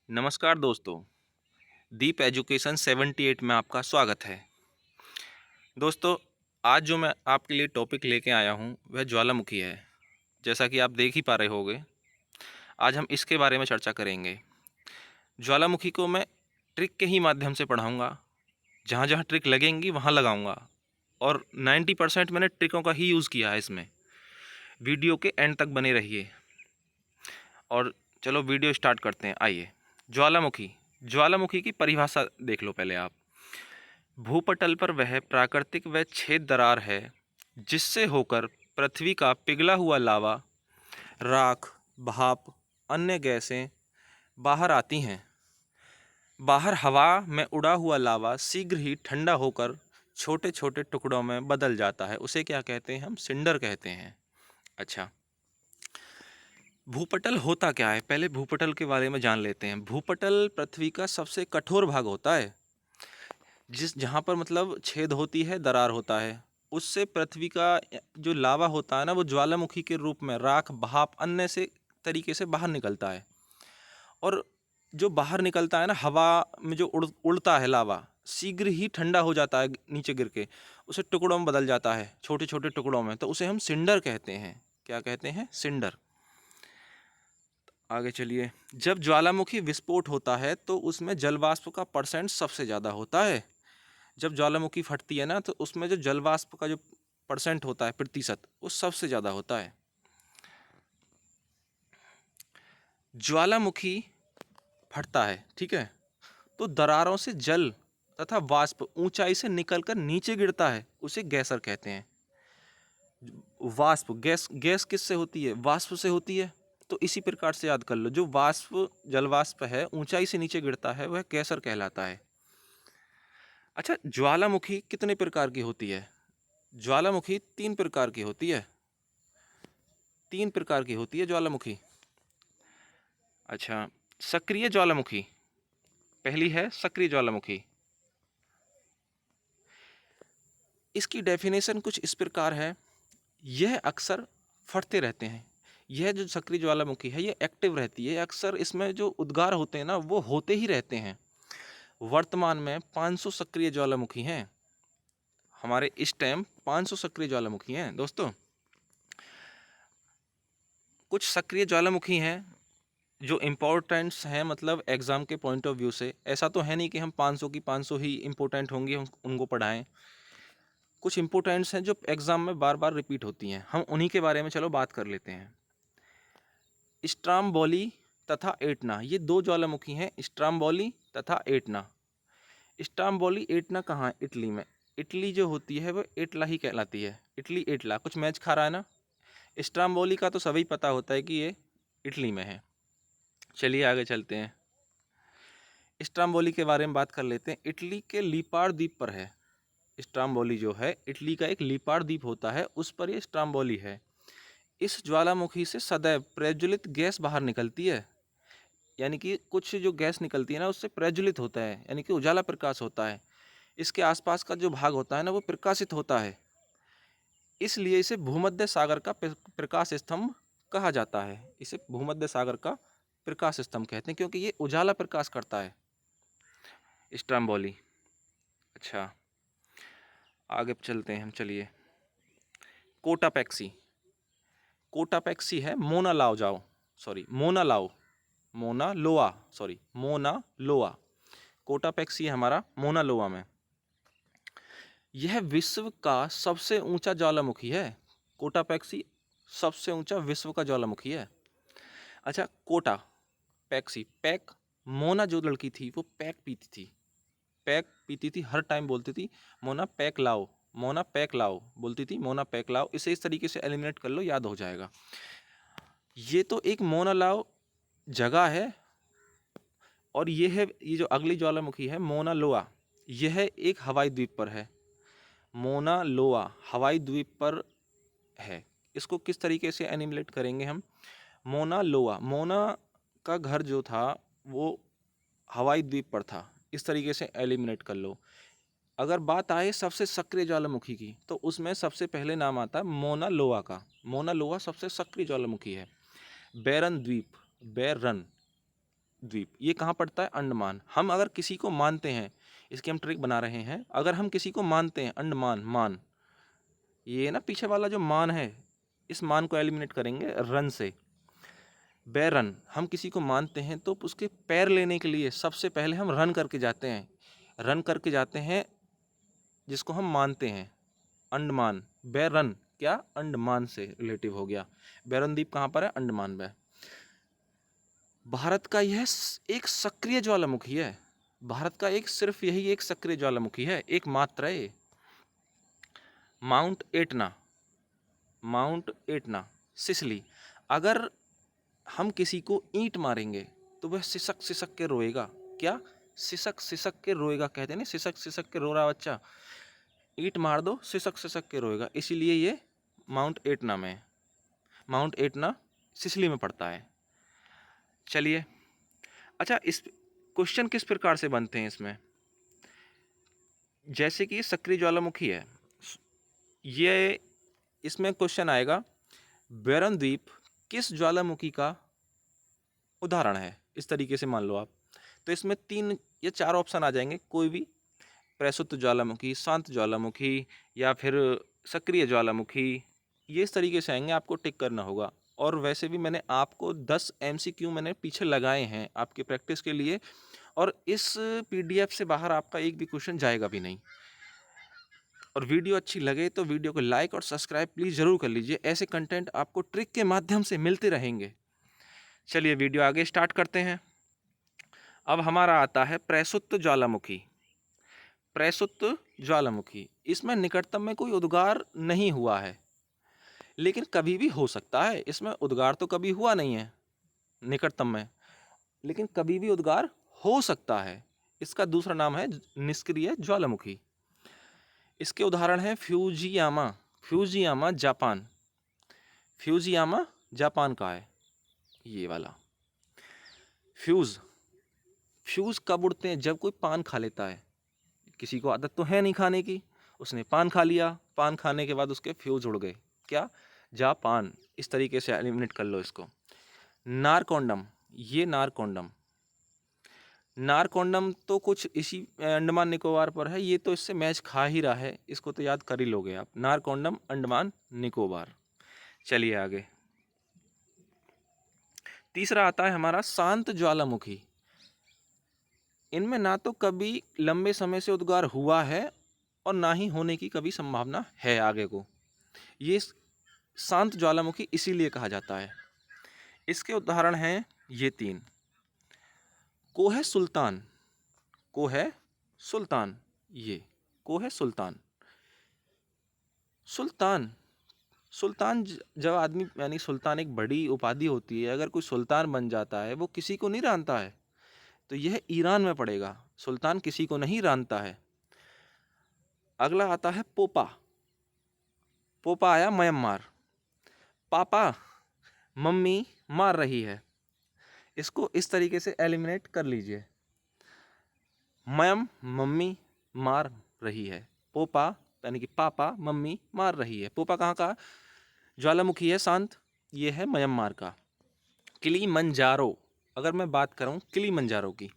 नमस्कार दोस्तों। दीप एजुकेशन 78 में आपका स्वागत है। दोस्तों, आज जो मैं आपके लिए टॉपिक लेके आया हूँ वह ज्वालामुखी है। जैसा कि आप देख ही पा रहे होंगे, आज हम इसके बारे में चर्चा करेंगे। ज्वालामुखी को मैं ट्रिक के ही माध्यम से पढ़ाऊँगा। जहाँ जहाँ ट्रिक लगेंगी वहाँ लगाऊँगा और 90% मैंने ट्रिकों का ही यूज़ किया है इसमें। वीडियो के एंड तक बने रहिए और चलो वीडियो स्टार्ट करते हैं। आइए, ज्वालामुखी ज्वालामुखी की परिभाषा देख लो पहले आप। भूपटल पर वह प्राकृतिक व छेद दरार है जिससे होकर पृथ्वी का पिघला हुआ लावा, राख, भाप, अन्य गैसें बाहर आती हैं। बाहर हवा में उड़ा हुआ लावा शीघ्र ही ठंडा होकर छोटे छोटे टुकड़ों में बदल जाता है। उसे क्या कहते हैं? हम सिंडर कहते हैं। अच्छा, भूपटल होता क्या है? पहले भूपटल के बारे में जान लेते हैं। भूपटल पृथ्वी का सबसे कठोर भाग होता है, जहाँ पर मतलब छेद होती है, दरार होता है। उससे पृथ्वी का जो लावा होता है ना, वो ज्वालामुखी के रूप में राख, भाप, अन्य से तरीके से बाहर निकलता है। और जो बाहर निकलता है ना, हवा में जो उड़ता है लावा, शीघ्र ही ठंडा हो जाता है नीचे गिर के, उसे टुकड़ों में बदल जाता है, छोटे छोटे टुकड़ों में। तो उसे हम सिंडर कहते हैं। क्या कहते हैं? सिंडर। आगे चलिए। जब ज्वालामुखी विस्फोट होता है तो उसमें जलवाष्प का परसेंट सबसे ज़्यादा होता है। जब ज्वालामुखी फटती है ना, तो उसमें जो जलवाष्प का जो परसेंट होता है, प्रतिशत, वो सबसे ज़्यादा होता है। ज्वालामुखी फटता है, ठीक है, तो दरारों से जल तथा वाष्प ऊंचाई से निकलकर नीचे गिरता है। उसे गैसर कहते हैं। वाष्प, गैस, गैस किससे होती है? वाष्प से होती है। तो इसी प्रकार से याद कर लो, जो वाष्प, जलवाष्प है, ऊंचाई से नीचे गिरता है, वह गैसर कहलाता है। अच्छा, ज्वालामुखी कितने प्रकार की होती है? ज्वालामुखी 3 प्रकार की होती है। 3 प्रकार की होती है ज्वालामुखी। अच्छा, सक्रिय ज्वालामुखी। पहली है सक्रिय ज्वालामुखी। इसकी डेफिनेशन कुछ इस प्रकार है। यह अक्सर फटते रहते हैं। यह जो सक्रिय ज्वालामुखी है, ये एक्टिव रहती है। अक्सर इसमें जो उद्गार होते हैं ना, वो होते ही रहते हैं। वर्तमान में 500 सक्रिय ज्वालामुखी हैं। हमारे इस टाइम 500 सक्रिय ज्वालामुखी हैं दोस्तों। कुछ सक्रिय ज्वालामुखी हैं जो इम्पोर्टेंट्स हैं, मतलब एग्ज़ाम के पॉइंट ऑफ व्यू से। ऐसा तो है नहीं कि हम 500 की 500 ही इम्पोर्टेंट होंगी, हम उनको पढ़ाएं। कुछ इम्पोर्टेंट्स हैं जो एग्ज़ाम में बार बार रिपीट होती हैं। हम उन्हीं के बारे में चलो बात कर लेते हैं। स्ट्राम्बोली तथा एटना, ये 2 ज्वालामुखी हैं, स्ट्राम्बोली तथा एटना। स्ट्राम्बोली एटना कहाँ है? इटली में। इटली जो होती है वो एटला ही कहलाती है। इटली, एटला कुछ मैच खा रहा है ना। स्ट्राम्बोली का तो सभी पता होता है कि ये इटली में है। चलिए आगे चलते हैं। स्ट्राम्बोली के बारे में बात कर लेते हैं। इटली के लिपार द्वीप पर है। स्ट्राम्बोली जो है, इटली का एक लिपार द्वीप होता है, उस पर ये स्ट्राम्बोली है। इस ज्वालामुखी से सदैव प्रज्वलित गैस बाहर निकलती है। यानी कि कुछ जो गैस निकलती है ना, उससे प्रज्वलित होता है, यानी कि उजाला प्रकाश होता है। इसके आसपास का जो भाग होता है ना, वो प्रकाशित होता है। इसलिए इसे भूमध्य सागर का प्रकाश स्तंभ कहा जाता है। इसे भूमध्य सागर का प्रकाश स्तंभ कहते हैं, क्योंकि ये उजाला प्रकाश करता है, स्ट्राम्बोली। अच्छा, आगे चलते हैं हम। चलिए, कोटापैक्सी। कोटापैक्सी है मोना लाओ जाओ, सॉरी मोना लाओ, मोना लोआ, सॉरी मोना लोआ। कोटापैक्सी है हमारा मोना लोआ में। यह विश्व का सबसे ऊंचा ज्वालामुखी है। कोटापैक्सी सबसे ऊंचा विश्व का ज्वालामुखी है। अच्छा, कोटा पैक्सी, पैक, मोना जो लड़की थी वो पैक पीती थी। पैक पीती थी, हर टाइम बोलती थी मोना पैक लाओ, मोना पैक लाओ, बोलती थी मोना पैक लाओ। इसे इस तरीके से एलिमिनेट कर लो, याद हो जाएगा। ये तो एक मोना लाओ जगह है, और ये है, ये जो अगली ज्वालामुखी है मोना लोआ, यह एक हवाई द्वीप पर है। मोना लोआ हवाई द्वीप पर है। इसको किस तरीके से एनिमेट करेंगे हम? मोना लोआ, मोना का घर जो था वो हवाई द्वीप पर था। इस तरीके से एलिमिनेट कर लो। अगर बात आए सबसे सक्रिय ज्वालामुखी की, तो उसमें सबसे पहले नाम आता है मोना लोआ का। मोना लोआ सबसे सक्रिय ज्वालामुखी है। बैरन द्वीप, बैरन, द्वीप, ये कहाँ पड़ता है? अंडमान। हम अगर किसी को मानते हैं, इसकी हम ट्रिक बना रहे हैं, अगर हम किसी को मानते हैं, अंडमान मान, ये ना पीछे वाला जो मान है, इस मान को एलिमिनेट करेंगे रन से। बैरन, हम किसी को मानते हैं तो उसके पैर लेने के लिए सबसे पहले हम रन करके जाते हैं, रन करके जाते हैं जिसको हम मानते हैं। अंडमान, बैरन क्या? अंडमान से रिलेटिव हो गया। बैरन द्वीप कहाँ पर है? अंडमान में। भारत का यह एक सक्रिय ज्वालामुखी है, भारत का एक सिर्फ यही एक सक्रिय ज्वालामुखी है, एक मात्र है। Mount Etna, mount Etna Sicily, अगर हम किसी को ईंट मारेंगे तो वह सिसक सिसक के रोएगा। क्या? सिसक सिसक के रोएगा, कहते हैं ना, सिसक सिसक के रो रहा बच्चा, ईंट मार दो सिसक सिसक के रोएगा, इसीलिए ये माउंट एटना में है। माउंट एटना सिसली में पड़ता है। चलिए, अच्छा इस क्वेश्चन किस प्रकार से बनते हैं इसमें? जैसे कि सक्रिय ज्वालामुखी है, ये इसमें क्वेश्चन आएगा बैरन द्वीप किस ज्वालामुखी का उदाहरण है, इस तरीके से मान लो आप, तो इसमें 3 या 4 ऑप्शन आ जाएंगे, कोई भी, प्रसुप्त ज्वालामुखी, शांत ज्वालामुखी, या फिर सक्रिय ज्वालामुखी, ये इस तरीके से आएंगे, आपको टिक करना होगा। और वैसे भी मैंने आपको 10 MCQ मैंने पीछे लगाए हैं आपकी प्रैक्टिस के लिए, और इस PDF से बाहर आपका एक भी क्वेश्चन जाएगा भी नहीं। और वीडियो अच्छी लगे तो वीडियो को लाइक और सब्सक्राइब प्लीज़ ज़रूर कर लीजिए, ऐसे कंटेंट आपको ट्रिक के माध्यम से मिलते रहेंगे। चलिए वीडियो आगे स्टार्ट करते हैं। अब हमारा आता है प्रसुप्त ज्वालामुखी। प्रसुप्त ज्वालामुखी, इसमें निकटतम में कोई उद्गार नहीं हुआ है, लेकिन कभी भी हो सकता है। इसमें उद्गार तो कभी हुआ नहीं है निकटतम में, लेकिन कभी भी उद्गार हो सकता है। इसका दूसरा नाम है निष्क्रिय ज्वालामुखी। इसके उदाहरण हैं Fujiyama, Fujiyama Japan, Fujiyama Japan का है ये वाला। फ्यूज़, फ्यूज़ कब उड़ते हैं? जब कोई पान खा लेता है, किसी को आदत तो है नहीं खाने की, उसने पान खा लिया, पान खाने के बाद उसके फ्यूज़ उड़ गए। क्या? जापान। इस तरीके से एलिमिनेट कर लो इसको। नारकोंडम, ये नारकोंडम, नारकोंडम तो कुछ इसी अंडमान निकोबार पर है, ये तो इससे मैच खा ही रहा है, इसको तो याद कर ही लोगे आप। नारकोंडम अंडमान निकोबार। चलिए आगे, तीसरा आता है हमारा शांत ज्वालामुखी। इनमें ना तो कभी लंबे समय से उद्गार हुआ है और ना ही होने की कभी संभावना है आगे को। ये शांत ज्वालामुखी इसीलिए कहा जाता है। इसके उदाहरण हैं ये 3। कोहे सुल्तान, कोहे सुल्तान, ये कोहे सुल्तान। सुल्तान, सुल्तान जब आदमी, यानी सुल्तान एक बड़ी उपाधि होती है, अगर कोई सुल्तान बन जाता है वो किसी को नहीं जानता है, तो यह ईरान में पड़ेगा। सुल्तान किसी को नहीं जानता है। अगला आता है पोपा, पोपा आया म्यांमार। पापा, मम्मी मार रही है, इसको इस तरीके से एलिमिनेट कर लीजिए। मैम, मम्मी मार रही है, पोपा यानी कि पापा, मम्मी मार रही है। पोपा कहाँ का ज्वालामुखी है? शांत, ये है म्यांमार का। किलीमंजारो, अगर मैं बात करूँ किलीमंजारो की,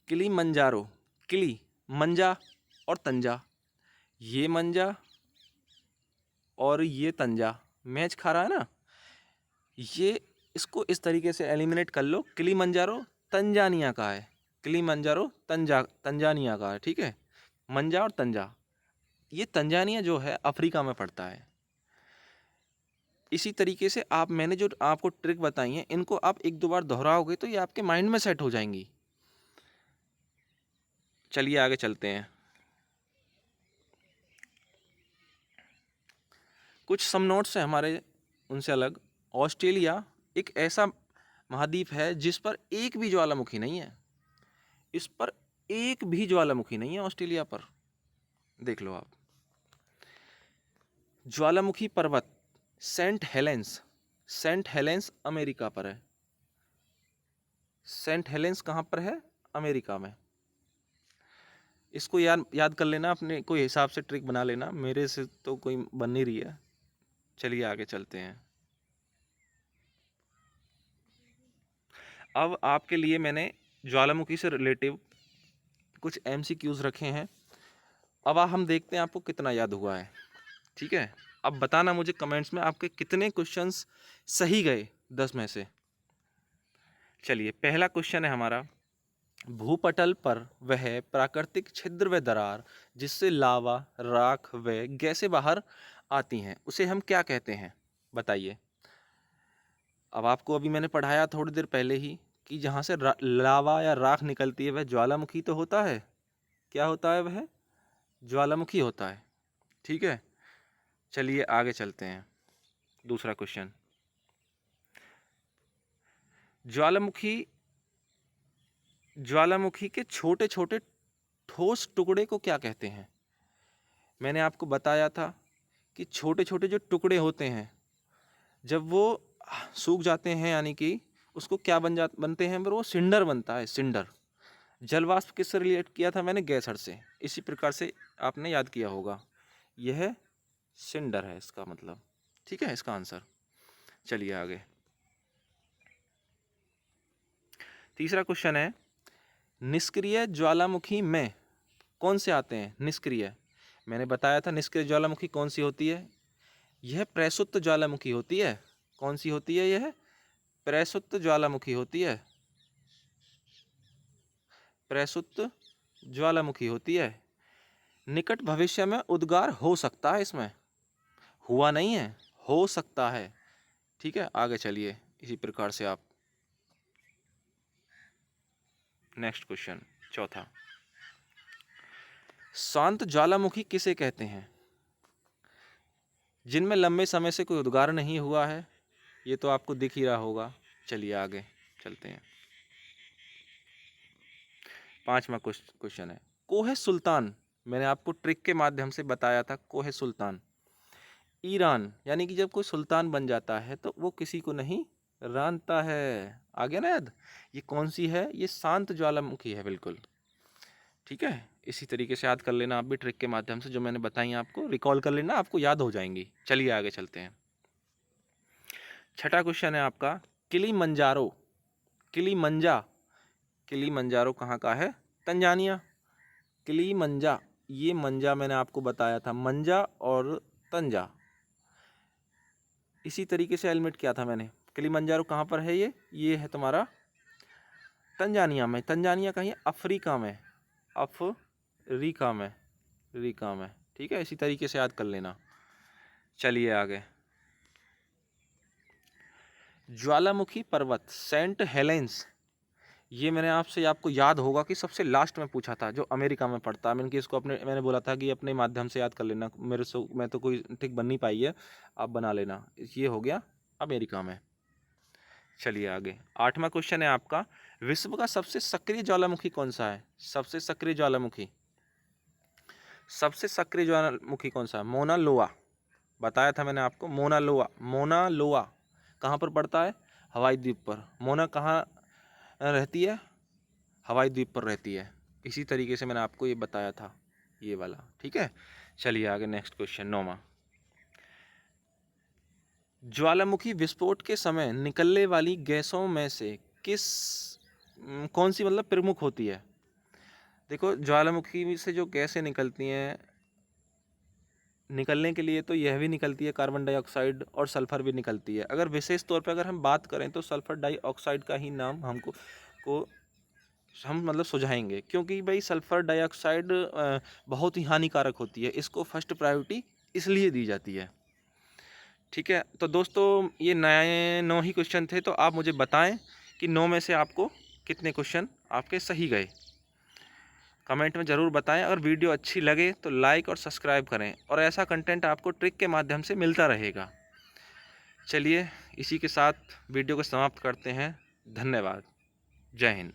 किलीमंजारो, किली मंजा और तंजा, ये मंजा और ये तंजा मैच खा रहा है ना, ये इसको इस तरीके से एलिमिनेट कर लो। किलीमंजारो तंजानिया का है, किलीमंजारो तंजानिया का है, ठीक है। मंजा और तंजा, ये तंजानिया जो है अफ्रीका में पड़ता है। इसी तरीके से आप, मैंने जो आपको ट्रिक बताई हैं, इनको आप 1-2 बार दोहराओगे तो ये आपके माइंड में सेट हो जाएंगी। चलिए आगे चलते हैं। कुछ सम नोट्स हैं हमारे उनसे अलग। ऑस्ट्रेलिया एक ऐसा महाद्वीप है जिस पर एक भी ज्वालामुखी नहीं है, इस पर एक भी ज्वालामुखी नहीं है ऑस्ट्रेलिया पर, देख लो आप। ज्वालामुखी पर्वत Saint Helens, Saint Helens America पर है। सेंट हेलेंस कहाँ पर है? अमेरिका में। इसको याद कर लेना, अपने कोई हिसाब से ट्रिक बना लेना, मेरे से तो कोई बन नहीं रही है। चलिए आगे चलते हैं। अब आपके लिए मैंने ज्वालामुखी से रिलेटिव कुछ MCQs रखे हैं। अब हम देखते हैं आपको कितना याद हुआ है। ठीक है, अब बताना मुझे कमेंट्स में आपके कितने क्वेश्चंस सही गए 10 में से। चलिए, पहला क्वेश्चन है हमारा, भूपटल पर वह प्राकृतिक छिद्र व दरार जिससे लावा, राख व गैसें बाहर आती हैं, उसे हम क्या कहते हैं? बताइए। अब आपको अभी मैंने पढ़ाया थोड़ी देर पहले ही कि जहाँ से लावा या राख निकलती है वह ज्वालामुखी तो होता है। क्या होता है? वह ज्वालामुखी होता है। ठीक है, चलिए आगे चलते हैं। दूसरा क्वेश्चन, ज्वालामुखी के छोटे छोटे ठोस टुकड़े को क्या कहते हैं? मैंने आपको बताया था कि छोटे छोटे जो टुकड़े होते हैं जब वो सूख जाते हैं, यानी कि उसको क्या बनते हैं? वो सिंडर बनता है, सिंडर। जलवाष्प किससे रिलेट किया था मैंने? गैसर से। इसी प्रकार से आपने याद किया होगा, यह सिंडर है इसका मतलब। ठीक है, इसका आंसर। चलिए आगे। तीसरा क्वेश्चन है, निष्क्रिय ज्वालामुखी में कौन से आते हैं? निष्क्रिय, मैंने बताया था निष्क्रिय ज्वालामुखी कौन सी होती है? यह प्रसुप्त ज्वालामुखी होती है। कौन सी होती है? यह प्रसुप्त ज्वालामुखी होती है। प्रसुप्त ज्वालामुखी होती है। निकट भविष्य में उद्गार हो सकता है इसमें, हुआ नहीं है, हो सकता है। ठीक है, आगे चलिए इसी प्रकार से आप। नेक्स्ट क्वेश्चन, चौथा, शांत ज्वालामुखी किसे कहते हैं? जिनमें लंबे समय से कोई उद्गार नहीं हुआ है। ये तो आपको दिख ही रहा होगा। चलिए आगे चलते हैं। पांचवा क्वेश्चन है, कोहे सुल्तान, मैंने आपको ट्रिक के माध्यम से बताया था। कोहे सुल्तान ईरान, यानी कि जब कोई सुल्तान बन जाता है तो वो किसी को नहीं रानता है। आ गया ना याद? ये कौन सी है? ये शांत ज्वालामुखी है, बिल्कुल। ठीक है, इसी तरीके से याद कर लेना आप भी ट्रिक के माध्यम से, जो मैंने बताई आपको रिकॉल कर लेना, आपको याद हो जाएंगी। चलिए आगे चलते हैं। छठा क्वेश्चन है आपका, किलिमंजारो। किलिमंजारो कहाँ का है? तंजानिया। किलिमंजा, ये मंजा मैंने आपको बताया था, मंजा और तंजा इसी तरीके से एलिमिनेट किया था मैंने। किलिमंजारो कहाँ पर है? ये है तुम्हारा तंजानिया में। तंजानिया कहीं अफ्रीका में, अफ्रीका में, रीका में। ठीक है, इसी तरीके से याद कर लेना। चलिए आगे। ज्वालामुखी पर्वत सेंट हेलेंस, ये आपको याद होगा कि सबसे लास्ट में पूछा था, जो अमेरिका में पड़ता है। मैंने बोला था कि अपने माध्यम से याद कर लेना, मैं तो कोई ठीक बन नहीं पाई है, आप बना लेना। ये हो गया अमेरिका में। चलिए आगे। आठवां क्वेश्चन है आपका, विश्व का सबसे सक्रिय ज्वालामुखी कौन सा है? सबसे सक्रिय ज्वालामुखी कौन सा है? मोना लोआ, बताया था मैंने आपको। मोना लोआ कहाँ पर पड़ता है? हवाई द्वीप पर। मोना कहाँ रहती है? हवाई द्वीप पर रहती है। इसी तरीके से मैंने आपको ये बताया था, ये वाला। ठीक है, चलिए आगे। नेक्स्ट क्वेश्चन, 9वां, ज्वालामुखी विस्फोट के समय निकलने वाली गैसों में से कौन सी मतलब प्रमुख होती है? देखो, ज्वालामुखी से जो गैसें निकलती हैं, निकलने के लिए तो यह भी निकलती है, कार्बन डाइऑक्साइड और सल्फर भी निकलती है। अगर विशेष तौर पर अगर हम बात करें तो सल्फर डाइऑक्साइड का ही नाम हम मतलब सुझाएंगे, क्योंकि भाई सल्फर डाइऑक्साइड बहुत ही हानिकारक होती है। इसको फर्स्ट प्रायोरिटी इसलिए दी जाती है। ठीक है, तो दोस्तों ये नए 9 ही क्वेश्चन थे। तो आप मुझे बताएं कि 9 में से आपको कितने क्वेश्चन आपके सही गए। कमेंट में ज़रूर बताएं। अगर वीडियो अच्छी लगे तो लाइक और सब्सक्राइब करें, और ऐसा कंटेंट आपको ट्रिक के माध्यम से मिलता रहेगा। चलिए इसी के साथ वीडियो को समाप्त करते हैं। धन्यवाद। जय हिंद।